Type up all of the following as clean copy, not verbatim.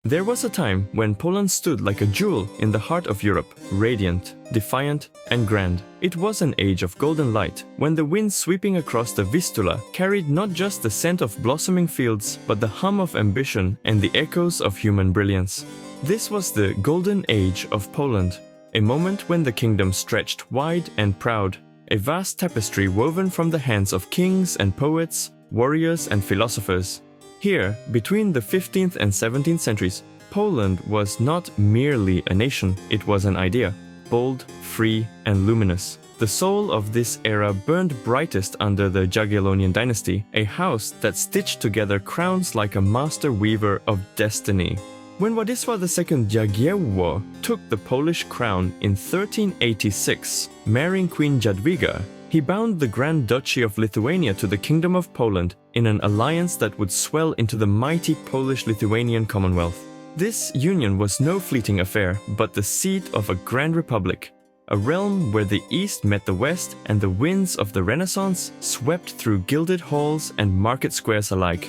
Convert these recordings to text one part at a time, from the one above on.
There was a time when Poland stood like a jewel in the heart of Europe, radiant, defiant, and grand. It was an age of golden light, when the wind sweeping across the Vistula carried not just the scent of blossoming fields, but the hum of ambition and the echoes of human brilliance. This was the golden age of Poland, a moment when the kingdom stretched wide and proud, a vast tapestry woven from the hands of kings and poets, warriors and philosophers. Here, between the 15th and 17th centuries, Poland was not merely a nation, it was an idea, bold, free, and luminous. The soul of this era burned brightest under the Jagiellonian dynasty, a house that stitched together crowns like a master weaver of destiny. When Władysław II Jagiełło took the Polish crown in 1386, marrying Queen Jadwiga, he bound the Grand Duchy of Lithuania to the Kingdom of Poland in an alliance that would swell into the mighty Polish-Lithuanian Commonwealth. This union was no fleeting affair, but the seat of a grand republic, a realm where the East met the West and the winds of the Renaissance swept through gilded halls and market squares alike.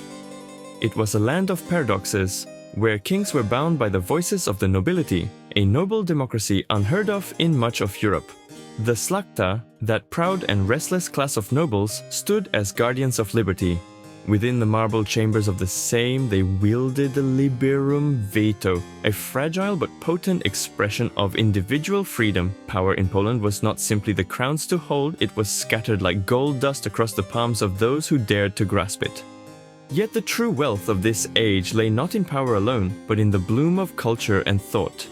It was a land of paradoxes, where kings were bound by the voices of the nobility, a noble democracy unheard of in much of Europe. The Szlachta, that proud and restless class of nobles, stood as guardians of liberty. Within the marble chambers of the Sejm, they wielded the liberum veto, a fragile but potent expression of individual freedom. Power in Poland was not simply the crowns to hold, it was scattered like gold dust across the palms of those who dared to grasp it. Yet the true wealth of this age lay not in power alone, but in the bloom of culture and thought.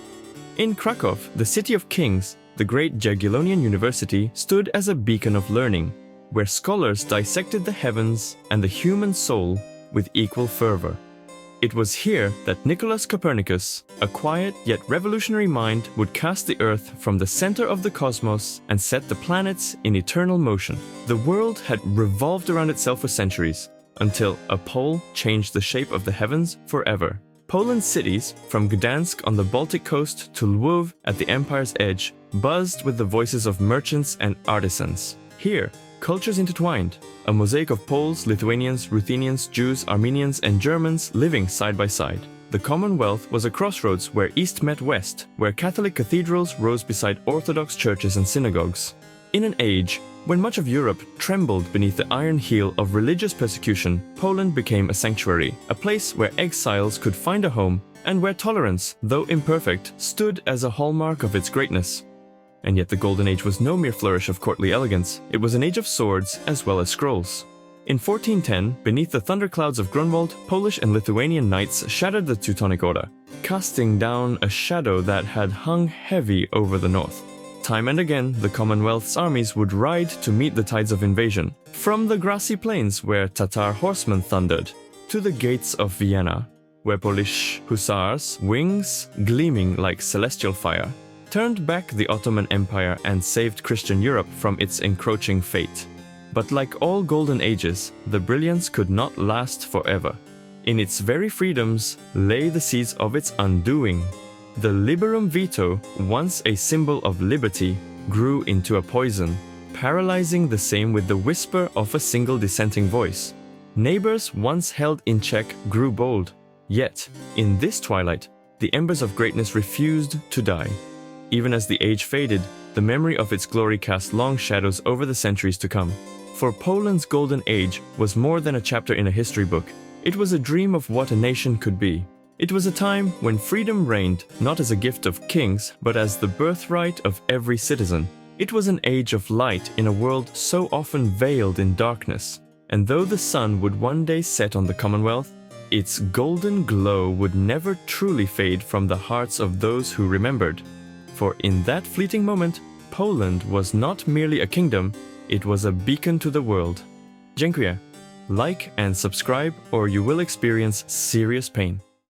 In Krakow, the city of kings, the great Jagiellonian University stood as a beacon of learning, where scholars dissected the heavens and the human soul with equal fervor. It was here that Nicholas Copernicus, a quiet yet revolutionary mind, would cast the Earth from the center of the cosmos and set the planets in eternal motion. The world had revolved around itself for centuries, until a pole changed the shape of the heavens forever. Poland's cities, from Gdansk on the Baltic coast to Lwów at the empire's edge, buzzed with the voices of merchants and artisans. Here, cultures intertwined, a mosaic of Poles, Lithuanians, Ruthenians, Jews, Armenians, and Germans living side by side. The Commonwealth was a crossroads where East met West, where Catholic cathedrals rose beside Orthodox churches and synagogues. In an age when much of Europe trembled beneath the iron heel of religious persecution, Poland became a sanctuary, a place where exiles could find a home, and where tolerance, though imperfect, stood as a hallmark of its greatness. And yet the Golden Age was no mere flourish of courtly elegance, it was an age of swords as well as scrolls. In 1410, beneath the thunderclouds of Grunwald, Polish and Lithuanian knights shattered the Teutonic Order, casting down a shadow that had hung heavy over the north. Time and again, the Commonwealth's armies would ride to meet the tides of invasion, from the grassy plains where Tatar horsemen thundered, to the gates of Vienna, where Polish hussars, wings gleaming like celestial fire, turned back the Ottoman Empire and saved Christian Europe from its encroaching fate. But like all golden ages, the brilliance could not last forever. In its very freedoms lay the seeds of its undoing. The liberum veto, once a symbol of liberty, grew into a poison, paralyzing the same with the whisper of a single dissenting voice. Neighbors once held in check grew bold, yet, in this twilight, the embers of greatness refused to die. Even as the age faded, the memory of its glory cast long shadows over the centuries to come. For Poland's golden age was more than a chapter in a history book. It was a dream of what a nation could be. It was a time when freedom reigned not as a gift of kings, but as the birthright of every citizen. It was an age of light in a world so often veiled in darkness. And though the sun would one day set on the Commonwealth, its golden glow would never truly fade from the hearts of those who remembered. For in that fleeting moment, Poland was not merely a kingdom, it was a beacon to the world. Dziękuję. Like and subscribe or you will experience serious pain.